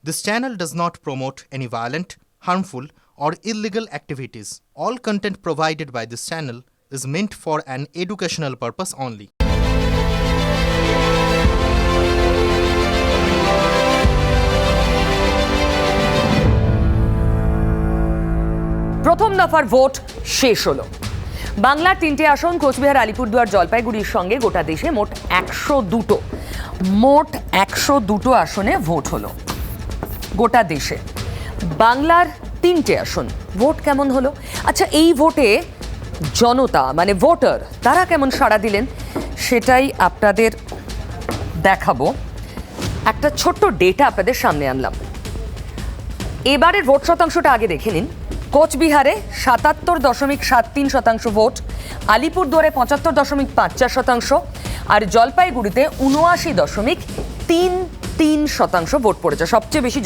This channel does not promote any violent, harmful, or illegal activities. All content provided by this channel is meant for an educational purpose only. প্রথম দফার vote শেষ হলো। বাংলার 3টে আসন কোচবিহার, আলিপুরদুয়ার, জলপাইগুড়ির সঙ্গে গোটা দেশে মোট 102টো আসনে ভোট হলো। গোটা দেশে বাংলার 3টে আসন ভোট কেমন হলো? আচ্ছা, এই ভোটে জনতা মানে ভোটার তারা কেমন সাড়া দিলেন সেটাই আপনাদের দেখাবো। একটা ছোট্ট ডেটা আপনাদের সামনে আনলাম। এবারের ভোট শতাংশটা আগে দেখে নিন। কোচবিহারে 77.73% ভোট, আলিপুরদুয়ারে 75.54% আর জলপাইগুড়িতে 79.33% ভোট পড়েছে। সবচেয়ে বেশি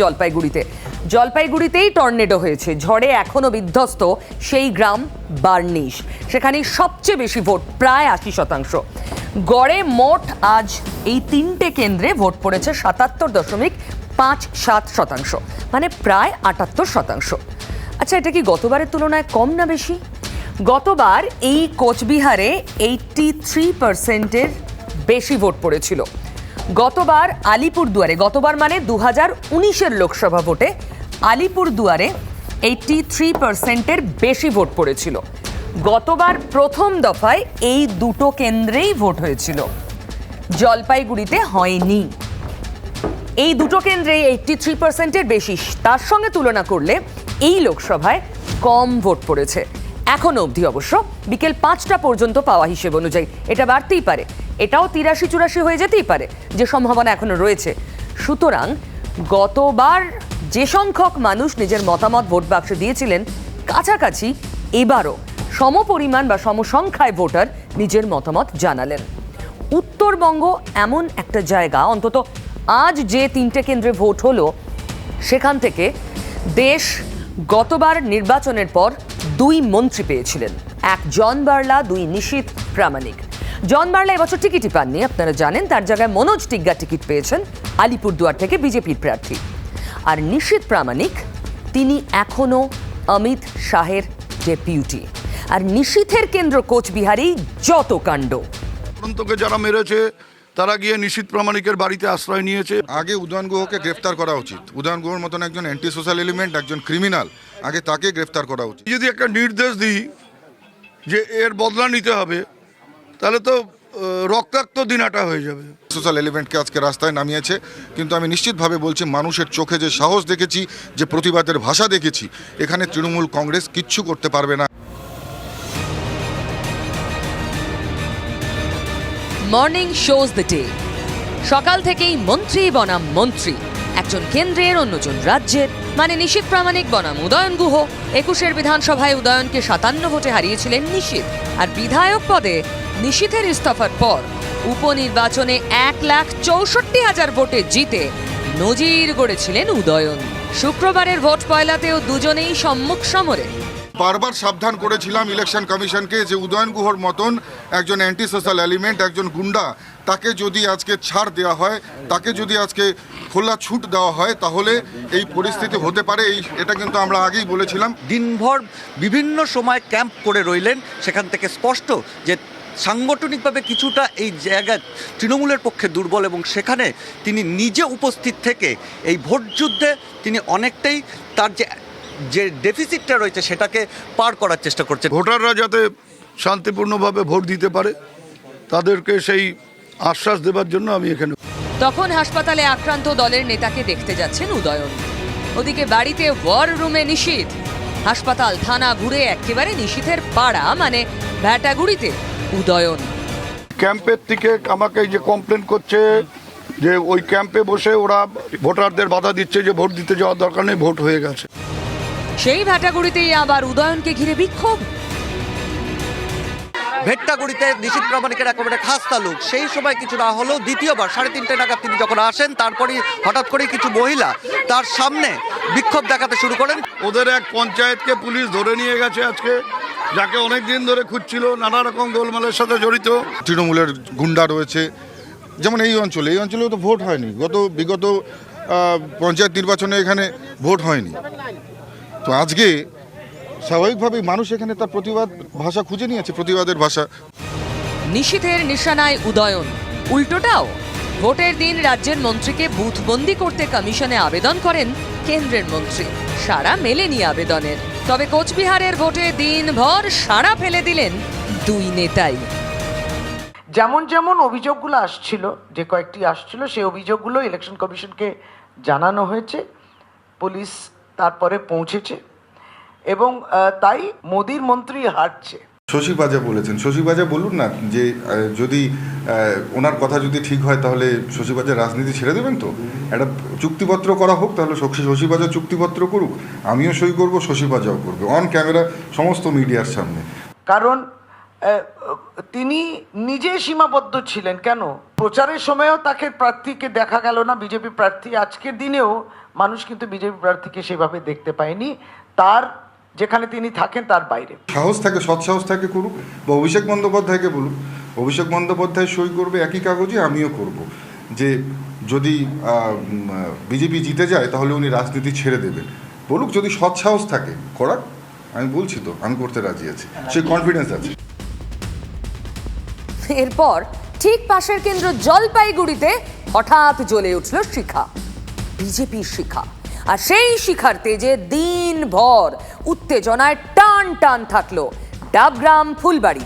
জলপাইগুড়িতেই টর্নেডো হয়েছে। ঝড়ে এখনও বিধ্বস্ত সেই গ্রাম বার্নিশ, সেখানেই সবচেয়ে বেশি ভোট, প্রায় 80%। গড়ে মোট আজ এই 3টে কেন্দ্রে ভোট পড়েছে 77.57%, মানে প্রায় 78%। আচ্ছা, এটা কি গতবারের তুলনায় কম না বেশি? গতবার এই কোচবিহারে 83%-এর বেশি ভোট পড়েছিল। গতবার আলিপুরদুয়ারে, গতবার মানে 2019-এর লোকসভা ভোটে আলিপুরদুয়ারে 83%-এর বেশি ভোট পড়েছিল। গতবার প্রথম দফায় এই দুটো কেন্দ্রেই ভোট হয়েছিল, জলপাইগুড়িতে হয়নি। এই দুটো কেন্দ্রে 83%-এর বেশি, তার সঙ্গে তুলনা করলে এই লোকসভায় কম ভোট পড়েছে এখনো অবধি। অবশ্য বিকেল 5টা পর্যন্ত পাওয়া হিসেব অনুযায়ী এটা বাড়তেই পারে, এটাও 83-84 হয়ে যেতেই পারে, যে সম্ভাবনা এখনো রয়েছে। সুতরাং গতবার যে সংখ্যক মানুষ নিজের মতামত ভোট বাক্সে দিয়েছিলেন, কাছাকাছি এবারও সমপরিমাণ বা সমসংখ্যায় ভোটার নিজের মতামত জানালেন। উত্তরবঙ্গ এমন একটা জায়গা, অন্তত আজ যে 3টে কেন্দ্রে ভোট হলো সেখান থেকে দেশ গতবার নির্বাচনের পর 2 মন্ত্রী পেয়েছিলেন, এক জন বার্লা, 2 নিশীথ প্রামাণিক। জন বার্লা এবছর টিকিটই পাননি, আপনারা জানেন। তার জায়গায় মনোজ টিগ্গা টিকিট পেয়েছেন আলিপুরদুয়ার থেকে, বিজেপির প্রার্থী। আর নিশীথ প্রামাণিক তিনি এখনো অমিত শাহের ডেপুটি। আর নিশীথের কেন্দ্র কোচবিহারেই যত কাণ্ড। যারা মেরেছে তারা গিয়ে নিশীথ প্রামাণিকের বাড়িতে আশ্রয় নিয়েছে। আগে উদয়ন গুহকে গ্রেফতার করা উচিত। উদয়ন গুহর মতন একজন অ্যান্টি সোশ্যাল এলিমেন্ট, একজন ক্রিমিনাল, আগে তাকে গ্রেফতার করা উচিত। যদি একটা নির্দেশ দিই যে এর বদলা নিতে হবে, তাহলে তো রক্তাক্ত দিনাটা হয়ে যাবে। সোশ্যাল এলিমেন্টকে আজকে রাস্তায় নামিয়েছে, কিন্তু আমি নিশ্চিতভাবে বলছি, মানুষের চোখে যে সাহস দেখেছি, যে প্রতিবাদের ভাষা দেখেছি, এখানে তৃণমূল কংগ্রেস কিচ্ছু করতে পারবে না। Morning shows the day. সকাল থেকেই মন্ত্রী বনাম মন্ত্রী, একজন কেন্দ্রের অন্যজন রাজ্যের, মানে নিশীথ প্রামাণিক বনাম উদয়ন গুহ। 21-এর বিধানসভায় উদয়নকে 57 ভোটে হারিয়েছিলেন নিশীথ, আর বিধায়ক পদে নিশীথের ইস্তফার পর উপনির্বাচনে 1,64,000 ভোটে জিতে নজির গড়েছিলেন উদয়ন। শুক্রবারের ভোট পয়লাতেও দুজনেই সম্মুখ সমরে। বারবার সাবধান করেছিলাম ইলেকশন কমিশনকে যে উদয়ন গুহর মতন একজন অ্যান্টি সোশ্যাল এলিমেন্ট, একজন গুন্ডা, তাকে যদি আজকে ছাড় দেওয়া হয়, তাকে যদি আজকে খোলা ছুট দেওয়া হয়, তাহলে এই পরিস্থিতি হতে পারে। এটা কিন্তু আমরা আগেই বলেছিলাম। দিনভর বিভিন্ন সময় ক্যাম্প করে রইলেন, সেখান থেকে স্পষ্ট যে সাংগঠনিকভাবে কিছুটা এই জায়গায় তৃণমূলের পক্ষে দুর্বল, এবং সেখানে তিনি নিজে উপস্থিত থেকে এই ভোট যুদ্ধে তিনি অনেকটাই তার যে ডেফিসিটটা রয়েছে সেটাকে পার করার চেষ্টা করছে। ভোটাররা যাতে শান্তিপূর্ণভাবে ভোট দিতে পারে, তাদেরকে সেই আশ্বাস দেবার জন্য আমি এখানে। তখন হাসপাতালে আক্রান্ত দলের নেতাকে দেখতে যাচ্ছেন উদয়ন, ওদিকে বাড়িতে ওয়ার রুমে নিশীথ। হাসপাতাল থানা ঘুরে একেবারে নিশীথের পাড়া মানে ভ্যাটাগুড়িতে উদয়ন। ক্যাম্পের থেকে আমাকে যে কমপ্লেন করছে যে ওই ক্যাম্পে বসে ওরা ভোটারদের বাধা দিচ্ছে, যে ভোট দিতে যাওয়ার দরকার নেই, ভোট হয়ে গেছে। সেই ভ্যাটাগুড়িতেই আবার উদয়নকে ঘিরে বিক্ষোভ। ভেট্টাগুড়িতে নিশীথ প্রামাণিকের একেবারে খাস তালুক। সেই সময় কিছু না হলেও দ্বিতীয়বার 3:30 নাগাদ তিনি যখন আসেন, তারপরেই হঠাৎ করেই কিছু মহিলা তার সামনে বিক্ষোভ দেখাতে শুরু করেন। ওদের এক পঞ্চায়েতকে পুলিশ ধরে নিয়ে গেছে আজকে, যাকে অনেক দিন ধরে খুঁজছিল, নানা রকম গোলমালের সাথে জড়িত। তৃণমূলের গুন্ডা রয়েছে, যেমন এই অঞ্চলেও তো ভোট হয়নি। বিগত পঞ্চায়েত নির্বাচনে এখানে ভোট হয়নি। তো আজকে স্বাভাবিকভাবেই মানুষ এখানে তার প্রতিবাদ ভাষা খুঁজে নিয়েছে, প্রতিবাদের ভাষা। নিশীথের নিশানায় উদয়ন, উল্টোটাও ভোটের দিন রাজ্যের মন্ত্রীকে বুথবন্দি করতে কমিশনে আবেদন করেন কেন্দ্রের মন্ত্রী। সাড়া মেলেনি আবেদনের, তবে কোচবিহারের ভোটে দিনভর সাড়া ফেলে দিলেন দুই নেতাই। যেমন যেমন অভিযোগগুলো আসছিল, যে কয়েকটি আসছিল, সেই অভিযোগগুলো ইলেকশন কমিশনকে জানানো হয়েছে, পুলিশ তারপরে পৌঁছেছে এবং তাই মোদির মন্ত্রী হারছে। শশী বাজা বলেছেন, শশী বাজা বলুন না যে যদি ওনার কথা যদি ঠিক হয় তাহলে শশী বাজা রাজনীতি ছেড়ে দেবেন। তো একটা চুক্তিপত্র করা হোক, তাহলে শশী বাজা চুক্তিপত্র করুক, আমিও সই করব, শশী বাজাও করবে, অন ক্যামেরা সমস্ত মিডিয়ার সামনে। কারণ তিনি নিজে সীমাবদ্ধ ছিলেন। কেন প্রচারের সময়ও তাকে প্রার্থীকে দেখা গেল না, বিজেপি প্রার্থী। আজকের দিনেও মানুষ কিন্তু বিজেপি প্রার্থীকে সেভাবে দেখতে পায়নি, তার যেখানে তিনি থাকেন তার বাইরে। সাহস থাকে, সৎসাহস থাকে করুক, বা অভিষেক বন্দ্যোপাধ্যায়কে বলুক, অভিষেক বন্দ্যোপাধ্যায় সই করবে একই কাগজে, আমিও করব, যে যদি বিজেপি জিতে যায় তাহলে উনি রাজনীতি ছেড়ে দেবেন। বলুক, যদি সৎসাহস থাকে করাক, আমি বলছি তো আমি করতে রাজি আছি, সেই কনফিডেন্স আছে। এরপর ঠিক পাশের কেন্দ্র জলপাইগুড়িতে হঠাৎ জ্বলে উঠল শিখা, বিজেপির শিখা। আর সেই শিখার তেজে দিনভর উত্তেজনায় টান টান থাকলো ডাবগ্রাম ফুলবাড়ি।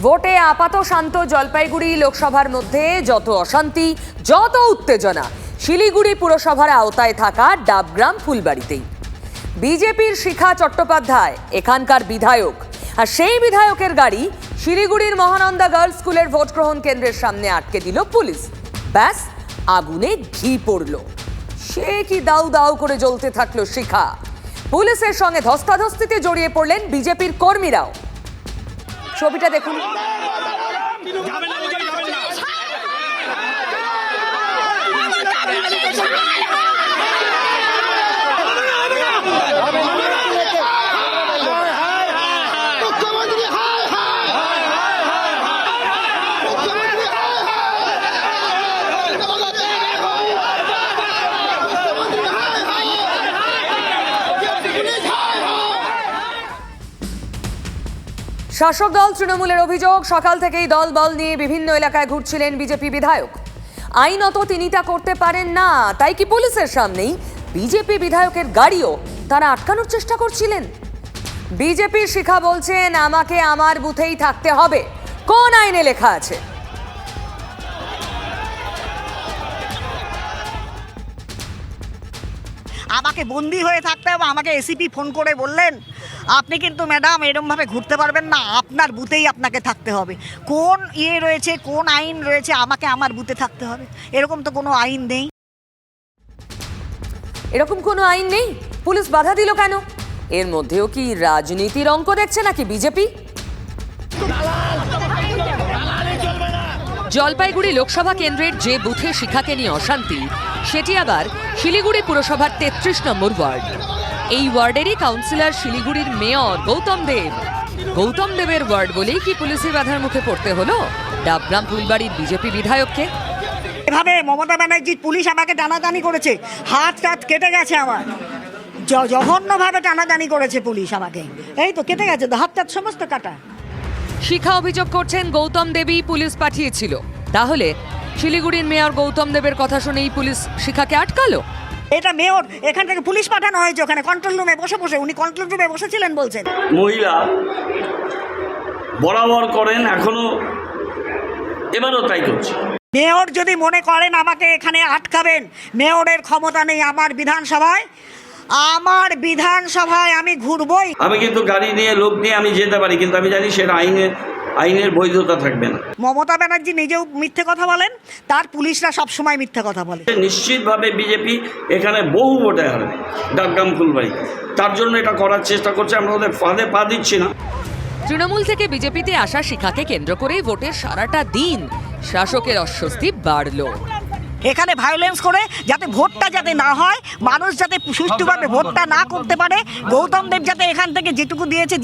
ভোটে আপাত শান্ত জলপাইগুড়ি লোকসভার মধ্যে যত অশান্তি, যত উত্তেজনা শিলিগুড়ি পুরসভার আওতায় থাকা ডাবগ্রাম ফুলবাড়িতেই। বিজেপির শিখা চট্টোপাধ্যায় এখানকার বিধায়ক, আর সেই বিধায়কের গাড়ি শিলিগুড়ির মহানন্দা গার্লস স্কুলের ভোট গ্রহণ কেন্দ্রের সামনে আটকে দিল পুলিশ। ব্যাস, আগুনে ঘি পড়ল। সে কি দাউ দাউ করে জ্বলতে থাকলো শিখা। পুলিশের সঙ্গে ধস্তাধস্তিতে জড়িয়ে পড়লেন বিজেপির কর্মীরাও। ছবিটা দেখুন। শাসক দল তৃণমূলের অভিযোগ, সকাল থেকেই দল বল নিয়ে বিভিন্ন এলাকায় ঘুরছিলেন বিজেপি বিধায়ক। আইনত তিনি তা করতে পারেন না, তাই কি পুলিশের সামনেই বিজেপি বিধায়কের গাড়িও তারা আটকানোর চেষ্টা করছিলেন। বিজেপির শিখা বলছেন, আমাকে আমার বুথেই থাকতে হবে। কোন আইনে লেখা আছে? আমাকে বন্দি হয়ে থাকতে হবে। আমাকে এসিপি ফোন করে বললেন, আপনি কিন্তু ম্যাডাম এরমভাবে ঘুরতে পারবেন না, আপনার বুথেই আপনাকে থাকতে হবে। কোন রয়েছে, কোন আইন রয়েছে আমাকে আমার বুথে থাকতে হবে? এরকম তো কোনো আইন নেই। এরকম কোনো আইন নেই, পুলিশ বাধা দিল কেন? এর মধ্যেও কি রাজনীতির অঙ্ক দেখছে নাকি বিজেপি? জলপাইগুড়ি লোকসভা কেন্দ্রের যে বুথে শিখাকে নিয়ে অশান্তি, সেটি আবার শিলিগুড়ি পুরসভার ৩৩ নম্বর ওয়ার্ড। এই ওয়ার্ডেরই কাউন্সিলর শিলিগুড়ির মেয়র গৌতম দেব। গৌতম দেবের ওয়ার্ড বলেই কি পুলিশি বাধার মুখে পড়তে হলো ডাবগ্রাম ফুলবাড়ির বিজেপি বিধায়ককে? এভাবে মমতা ব্যানার্জির পুলিশ আমাকে টানাটানি করেছে, হাত টাত কেটে গেছে আমার, জঘন্যভাবে টানাটানি করেছে পুলিশ আমাকে, এই তো কেটে গেছে, হাত টাত সমস্ত কাটা। শিখা অভিযোগ করছেন গৌতম দেবী পুলিশ পাঠিয়েছিল। তাহলে শিলিগুড়ির মেয়র গৌতম দেবের কথা শুনেই পুলিশ শিখাকে আটকালো? এটা মেয়র, এখান থেকে পুলিশ পাঠানো হয়েছে ওখানে কন্ট্রোল রুমে বসে, উনি কন্ট্রোল রুমে বসেছিলেন বলছেন। মহিলা বরাবর করেন, এখনো এবারও তাই করছে। মেয়র যদি মনে করেন আমাকে এখানে আটকাবেন, মেয়রের ক্ষমতা নেই আমার বিধানসভায়। আমি ঘুরবই। আমি কিন্তু গাড়ি নিয়ে, লোক নিয়ে আমি যেতে পারি, কিন্তু আমি জানি সেটা আইনের বৈধতা থাকবে না। মমতা ব্যানার্জি নিজেও মিথ্যে কথা বলেন, তার পুলিশরা সবসময় মিথ্যে কথা বলে। নিশ্চিতভাবে বিজেপি এখানে বহু ভোটে হারবে ডাবগ্রাম ফুলবাড়ি, তার জন্য এটা করার চেষ্টা করছে। আমরা ওদের ফাঁদে পা দিচ্ছি না। তৃণমূল থেকে বিজেপিতে আসা শিখাকে কেন্দ্র করেই ভোটের সারাটা দিন শাসকের অস্বস্তি বাড়ল। এখানে ভায়োলেন্স করে যাতে ভোটটা যাতে না হয়, মানুষ যাতে সুষ্ঠুভাবে ভোটটা না করতে পারে, গৌতম দেব যাতে এখান থেকে যেটুকু দিয়েছে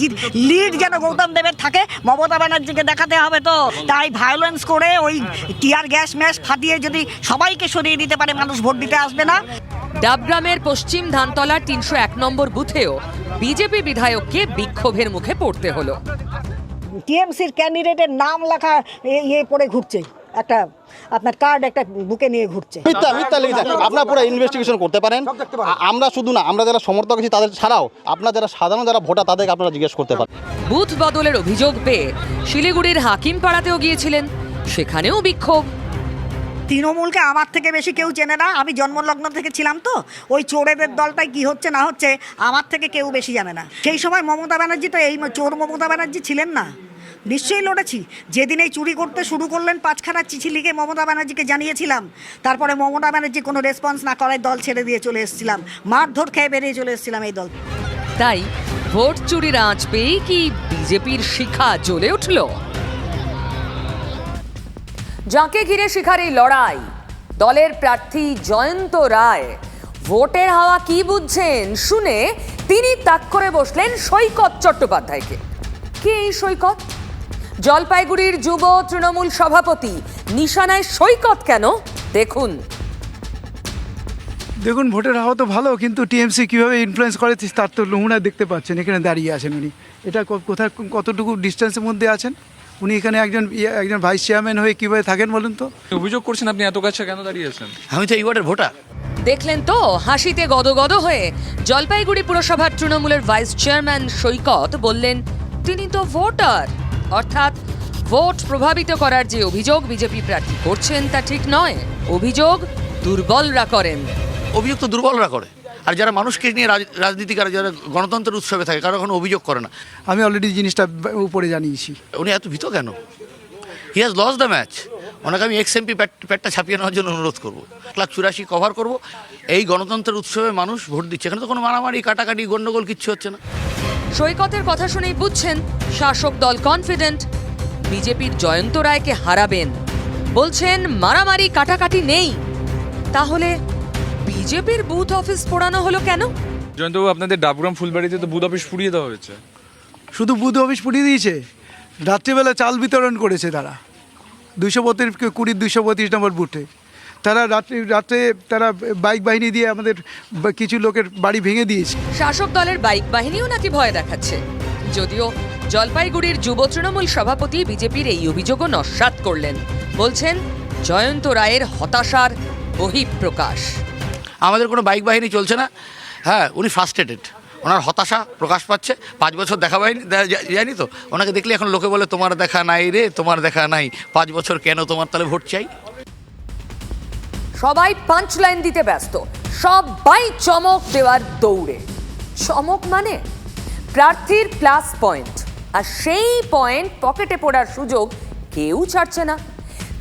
লিড যেন গৌতম দেবের থাকে, মমতা ব্যানার্জিকে দেখাতে হবে। তো তাই ভায়োলেন্স করে ওই টিয়ার গ্যাস ম্যাস ফাটিয়ে যদি সবাইকে সরিয়ে দিতে পারে, মানুষ ভোট দিতে আসবে না। ডাবগ্রামের পশ্চিম ধানতলার ৩০১ নম্বর বুথেও বিজেপি বিধায়ককে বিক্ষোভের মুখে পড়তে হলো। টিএমসির ক্যান্ডিডেটের নাম লেখা ইয়ে পড়ে ঘুরছে, একটা আপনার কার্ড একটা বুকে নিয়ে ঘুরছে। মিথ্যা লিখেছে। আপনারা পুরো ইনভেস্টিগেশন করতে পারেন। আমরা শুধু না, আমরা যারা সমর্থক আছি তাদের ছাড়াও আপনারা যারা সাধারণ যারা ভোটার তাদেরকে আপনারা জিজ্ঞেস করতে পারেন। বুথ বদলের অভিযোগ পেয়ে শিলিগুড়ির হাকিমপাড়াতেও গিয়েছিলেন, সেখানেও বিক্ষোভ। তৃণমূলকে আমার থেকে বেশি কেউ চেনে না, আমি জন্মলগ্ন থেকে ছিলাম, তো ওই চোরেদের দলটাই কি হচ্ছে না হচ্ছে আমার থেকে কেউ বেশি জানে না। সেই সময় মমতা ব্যানার্জি তো এই চোর মমতা ব্যানার্জি ছিলেন না, নিশ্চয়ই লড়েছি। যেদিন এই চুরি করতে শুরু করলেন 5খানা চিঠি লিখে মমতা ব্যানার্জিকে জানিয়েছিলাম, তারপরে মমতা ব্যানার্জি কোনো রেসপন্স না করায় দল ছেড়ে দিয়ে চলে এসেছিলাম, মারধর খেয়ে বেরিয়ে চলে এসেছিলাম এই দল। তাই ভোট চুরির আঁচ পেয়েই কি বিজেপির শিখা জ্বলে উঠল? যাকে ঘিরে শিখার এই লড়াই, দলের প্রার্থী জয়ন্ত রায় ভোটের হাওয়া কি বুঝছেন শুনে তিনি তাক করে বসলেন সৈকত চট্টোপাধ্যায়কে। কে এই সৈকত? জলপাইগুড়ির যুব তৃণমূল সভাপতি। নিশানায় সৈকত কেন? দেখুন। ভোটের হাওয়া তো ভালো, কিন্তু টিএমসি কীভাবে ইনফ্লুয়েন্স করে তার তো নমুনা দেখতে পাচ্ছেন। এখানে দাঁড়িয়ে আছেন উনি, এটা কোথায় কতটুকু ডিস্টেন্সের মধ্যে আছেন উনি? এখানে একজন ভাইস চেয়ারম্যান হয়ে কীভাবে থাকেন বলুন তো? অভিযোগ করছেন আপনি এত কাছে কেন দাঁড়িয়ে আছেন? আমি তো এই ওয়ার্ডের ভোটার। দেখলেন তো, হাসিতে গদগদ হয়ে জলপাইগুড়ি পুরসভার তৃণমূলের ভাইস চেয়ারম্যান সৈকত বললেন তিনি তো ভোটার। অর্থাৎ ভোট প্রভাবিত করার যে অভিযোগ বিজেপি প্রার্থী করছেন তা ঠিক নয়, অভিযোগ দুর্বলরা করেন। অভিযোগ তো দুর্বলরা করে, আর যারা মানুষকে নিয়ে রাজনীতি করে, যারা গণতন্ত্রের উৎসবে থাকে, কারো কোনো অভিযোগ করে না। আমি অলরেডি জিনিসটা উপরে জানিয়েছি। উনি এত ভীত কেন? He has lost the match. ওনাকে আমি এক্সএমপি পেটটা ছাপিয়ে নেওয়ার জন্য অনুরোধ করবো। 184 কভার করব। এই গণতন্ত্রের উৎসবে মানুষ ভোট দিচ্ছে, এখানে তো কোনো মারামারি কাটাকাটি গন্ডগোল কিচ্ছু হচ্ছে না। সৈকতের কথা শুনেই বুঝছেন শাসক দল কনফিডেন্ট বিজেপির জয়ন্ত রায়কে হারাবেন। বলছেন মারামারি কাটাকাটি নেই। তাহলে বিজেপির বুথ অফিস পোড়ানো হলো কেন? জয়ন্তবাবু, আপনাদের ডাবগ্রাম ফুলবাড়িতে তো বুথ অফিস পুড়িয়ে দেওয়া হয়েছে। শুধু বুথ অফিস পুড়িয়ে দিয়েছে, রাত্রিবেলা চাল বিতরণ করেছে তারা 232 নম্বর বুথে। তারা রাত্রে তারা বাইক বাহিনী দিয়ে আমাদের কিছু লোকের বাড়ি ভেঙে দিয়েছে। শাসক দলের বাইক বাহিনীও নাকি ভয় দেখাচ্ছে। যদিও জলপাইগুড়ির যুব তৃণমূল সভাপতি বিজেপির এই অভিযোগও নস্যাৎ করলেন। বলছেন জয়ন্ত রায়ের হতাশার বহিঃপ্রকাশ। আমাদের কোনো বাইক বাহিনী চলছে না। হ্যাঁ, উনি ফ্রাস্ট্রেটেড, ওনার হতাশা প্রকাশ পাচ্ছে। 5 বছর দেখা যায়নি তো, ওনাকে দেখলে এখন লোকে বলে তোমার দেখা নাই রে, তোমার দেখা নাই, 5 বছর কেন তোমার তাহলে ভোট চাই? সবাই পাঞ্চ লাইন দিতে ব্যস্ত, সবাই চমক দেওয়ার দৌড়ে। চমক মানে প্রার্থীর প্লাস পয়েন্ট, আর সেই পয়েন্ট পকেটে পড়ার সুযোগ কেউ ছাড়ছে না।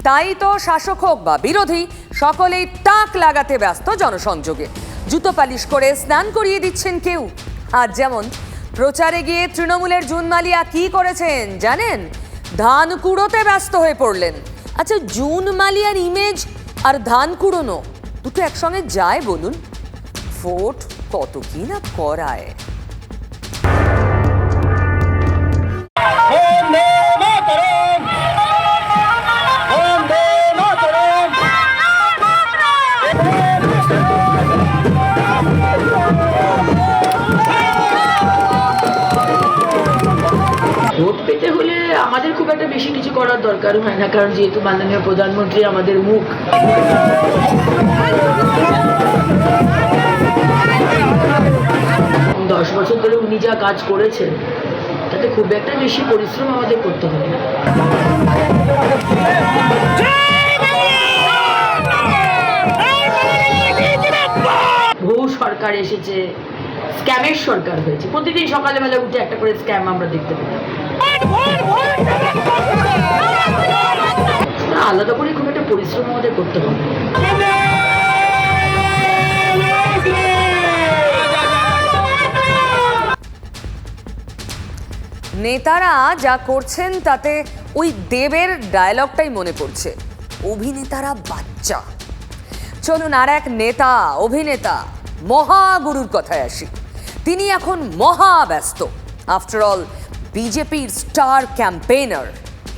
তাই তো শাসক হোক বা বিরোধী, সকলেই টাক লাগাতে ব্যস্ত জনসংযোগে। জুতো পালিশ করে স্নান করিয়ে দিচ্ছেন কেউ। আজ যেমন প্রচারে গিয়ে তৃণমূলের জুন মালিয়া কি করেছেন জানেন? ধান কুড়োতে ব্যস্ত হয়ে পড়লেন। আচ্ছা, জুন মালিয়ার ইমেজ আর ধান কুড়োনো দুটো একসঙ্গে যায় বলুন? ভোট কত কি না করায়। ভোট পেতে হলে আমাদের খুব একটা বেশি কিছু করার দরকার হয় না, কারণ যেহেতু মাননীয় প্রধানমন্ত্রী আমাদের মুখ। 10 বছর ধরে উনি যা কাজ করেছেন তাতে খুব একটা বেশি পরিশ্রম আমাদের করতে হবে না। বহু সরকার এসেছে, স্ক্যামের সরকার হয়েছে। প্রতিদিন সকালে বেলা উঠে একটা করে স্ক্যাম আমরা দেখতে পেতাম। আলাদা করে খুব একটা পরিশ্রম আমাদের করতে হবে। নেতারা যা করছেন তাতে ওই দেবের ডায়লগটাই মনে পড়ছে, অভিনেতারা বাচ্চা। চলুন আর এক নেতা, অভিনেতা, মহাগুরুর কথায় আসি। তিনি এখন মহাব্যস্ত। আফটার অল বিজেপির স্টার ক্যাম্পেইনার,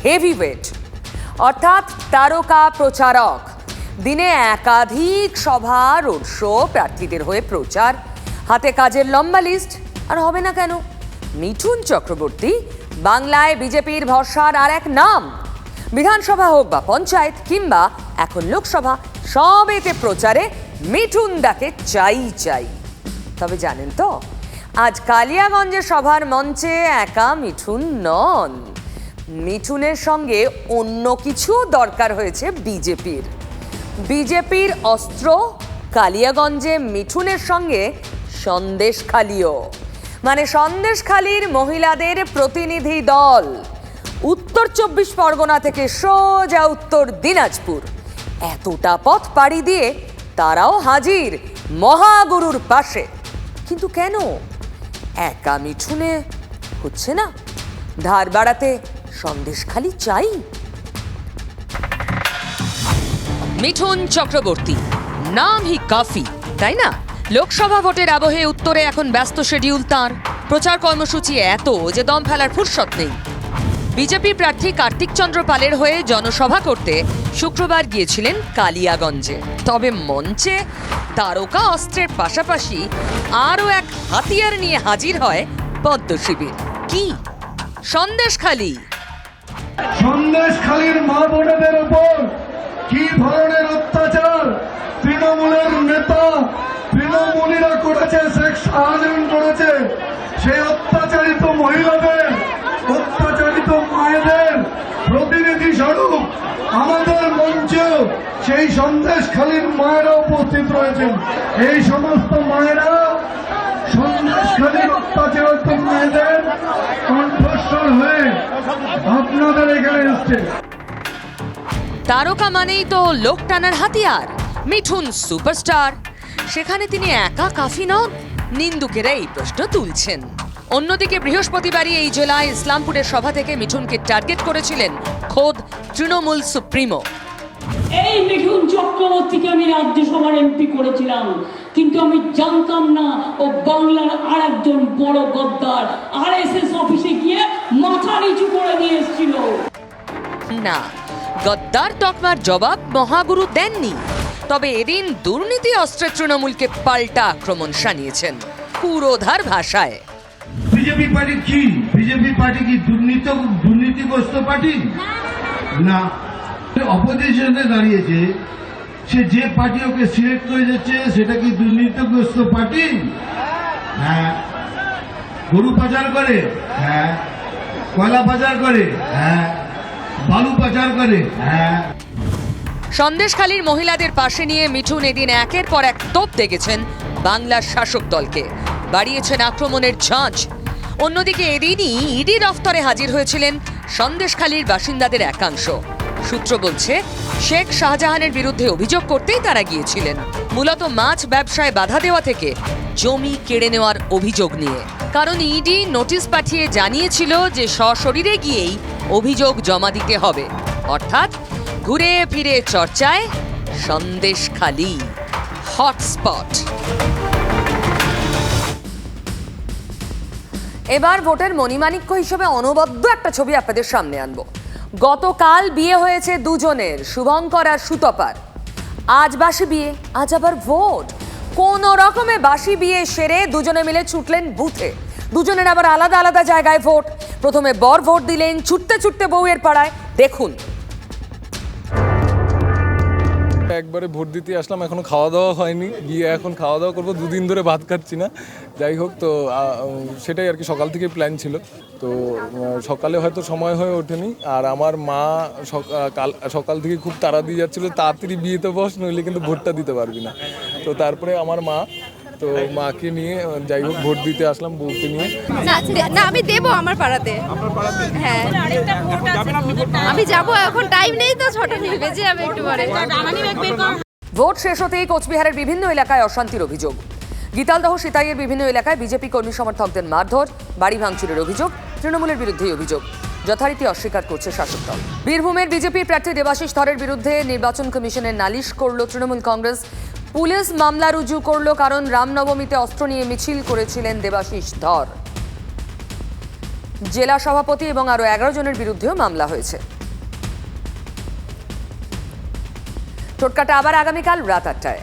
হেভিওয়েট অর্থাৎ তারকা প্রচারক। দিনে একাধিক সভা, রোড শো, প্রার্থীদের হয়ে প্রচার, হাতে কাজের লম্বা লিস্ট। আর হবে না কেন? মিঠুন চক্রবর্তী বাংলায় বিজেপির ভরসার আর এক নাম। বিধানসভা হোক বা পঞ্চায়েত কিংবা এখন লোকসভা, সবেতে প্রচারে মিঠুন দাকে চাই চাই। তবে জানেন তো, আজ কালিয়াগঞ্জে সভার মঞ্চে একা মিঠুন নন। মিঠুনের সঙ্গে অন্য কিছু দরকার হয়েছে বিজেপির। বিজেপির অস্ত্র কালিয়াগঞ্জে মিঠুনের সঙ্গে সন্দেশখালিও, মানে সন্দেশখালির মহিলাদের প্রতিনিধি দল। উত্তর 24 পরগনা থেকে সোজা উত্তর দিনাজপুর, এতটা পথ পাড়ি দিয়ে তারাও হাজির মহাগুরুর পাশে। কিন্তু কেন? একা মিঠুনে হচ্ছে না? ধার বাড়াতে সন্দেশখালি চাই। মিঠুন চক্রবর্তী নাম হি কাফি, তাই না? লোকসভা ভোটের আবহে উত্তরে এখন ব্যস্ত শিডিউল তাঁর। প্রচার কর্মসূচি এত যে দম ফেলার ফুরসত নেই। বিজেপি প্রার্থী কার্তিক চন্দ্র পালের হয়ে জনসভা করতে শুক্রবার গিয়েছিলেন কালিয়াগঞ্জে। তবে মঞ্চে তারকা অস্ত্রের পাশাপাশি আরও এক হাতিয়ার নিয়ে হাজির হয় পদ্ম শিবির। কি? সন্দেশখালি। সন্দেশখালীর মা বোনেদের উপর কি ধরনের অত্যাচার তৃণমূলের নেতা তৃণমূলীরা করেছে, শেখ শাহজাহান করেছে, সেই অত্যাচারিত মহিলাদের, অত্যাচারিত মায়েদের প্রতিনিধি স্বরূপ আমাদের মঞ্চেও সেই সন্দেশখালীর মায়েরা উপস্থিত রয়েছেন। এই সমস্ত মায়েরা সন্দেশখালীর অত্যাচারিত মায়েদের কণ্ঠস্বর হয়ে আপনাদের এখানে এসছে। তারকা মানেই তো লোক টানার হাতিয়ার। মিঠুন সুপারস্টার, সেখানে তিনি একা কাফি নন। নিন্দুকেরা এই প্রশ্ন তুলছেন। অন্যদিকে বৃহস্পতিবারই এই জেলায় ইসলামপুরের সভা থেকে মিঠুনকে টার্গেট করেছিলেন খোদ তৃণমূল সুপ্রিমো। এই মিঠুন চক্রবর্তীকে আমি রাজ্যসভার এমপি করেছিলাম, কিন্তু আমি জানতাম না ও বাংলার আর একজন বড় গদ্দার। আরএসএস অফিসে গিয়ে মাথা নিচু করে দিয়ে এসেছিল। না, গদ্দার তকমার জবাব মহাগুরু দেননি। তবে এদিন দুর্নীতি অস্ত্রে তৃণমূলকে পাল্টা আক্রমণ শানিয়েছেন পুরোধার ভাষায়। বিজেপি পার্টি কি? বিজেপি পার্টি কি দুর্নীতিগ্রস্ত পার্টি? না, অপোজিশনে দাঁড়িয়েছে, সে যে পার্টি ওকে সিলেক্ট করে যাচ্ছে সেটা কি দুর্নীতিগ্রস্ত পার্টি? হ্যাঁ। গরু পাচার করে? হ্যাঁ। কয়লা পাচার করে? হ্যাঁ। বালু পাচার করে? হ্যাঁ। সন্দেশখালীর মহিলাদের পাশে নিয়ে মিঠুন এদিন একের পর এক তোপ দেখেছেন বাংলার শাসক দলকে, বাড়িয়েছেন আক্রমণের ঝাঁজ। অন্যদিকে এদিনই ইডি দফতরে হাজির হয়েছিলেন সন্দেশখালীর বাসিন্দাদের একাংশ। সূত্র বলছে, শেখ শাহজাহানের বিরুদ্ধে অভিযোগ করতেই তারা গিয়েছিলেন, মূলত মাছ ব্যবসায় বাধা দেওয়া থেকে জমি কেড়ে নেওয়ার অভিযোগ নিয়ে। কারণ ইডি নোটিশ পাঠিয়ে জানিয়েছিল যে সশরীরে গিয়েই অভিযোগ জমা দিতে হবে। অর্থাৎ ঘুরে ফিরে চর্চায় সন্দেশখালী হটস্পট। এবার ভোটের মণিমাণিক্য হিসেবে অনবদ্য একটা ছবি আপনাদের সামনে আনবো। গতকাল বিয়ে হয়েছে দুজনের, শুভঙ্কর আর সুতপার। আজ বাসি বিয়ে, আজ আবার ভোট। কোন রকমে বাসি বিয়ে সেরে দুজনে মিলে ছুটলেন বুথে। দুজনের আবার আলাদা আলাদা জায়গায় ভোট। প্রথমে বর ভোট দিলেন ছুটতে ছুটতে বউয়ের পাড়ায়। দেখুন। একবারে ভোট দিতে আসলাম, এখনো খাওয়া দাওয়া হয়নি, গিয়ে এখন খাওয়া দাওয়া করবো। দুদিন ধরে ভাত খাচ্ছি না। যাই হোক, তো সেটাই আর কি, সকাল থেকে প্ল্যান ছিল। তো সকালে হয়তো সময় হয়ে ওঠেনি। আর আমার মা সকাল থেকে খুব তাড়া দিয়ে যাচ্ছিল, তাড়াতাড়ি বিয়েতে বস, নইলে কিন্তু ভোটটা দিতে পারবি না। তো তারপরে আমার মা, তো মাকে নিয়ে যাই হোক ভোট দিতে আসলাম বউকে নিয়ে। না, আমি দেবো আমার পাড়াতে। হ্যাঁ, আমি যাবো, এখন টাইম নেই তো, 6টা বেজে যাবে একটু পরে। ভোট শেষ হতেই কোচবিহারের বিভিন্ন এলাকায় অশান্তির অভিযোগ। গীতালদহ সিতাইয়ের বিভিন্ন এলাকায় বিজেপি কর্মী সমর্থকদের মারধর, বাড়ি ভাঙচুরের অভিযোগ, তৃণমূলের বিরুদ্ধে অভিযোগ। যথারীতি অস্বীকার করছে শাসক দল। বীরভূমের বিজেপির প্রার্থী দেবাশিস ধরের বিরুদ্ধে নির্বাচন কমিশনের নালিশ করল তৃণমূল কংগ্রেস। পুলিশ মামলা রুজু করল কারণ রামনবমীতে অস্ত্র নিয়ে মিছিল করেছিলেন দেবাশিস ধর। জেলা সভাপতি এবং আরও 11 জনের বিরুদ্ধেও মামলা হয়েছে। টোটকাটা আবার আগামীকাল রাত 8টায়।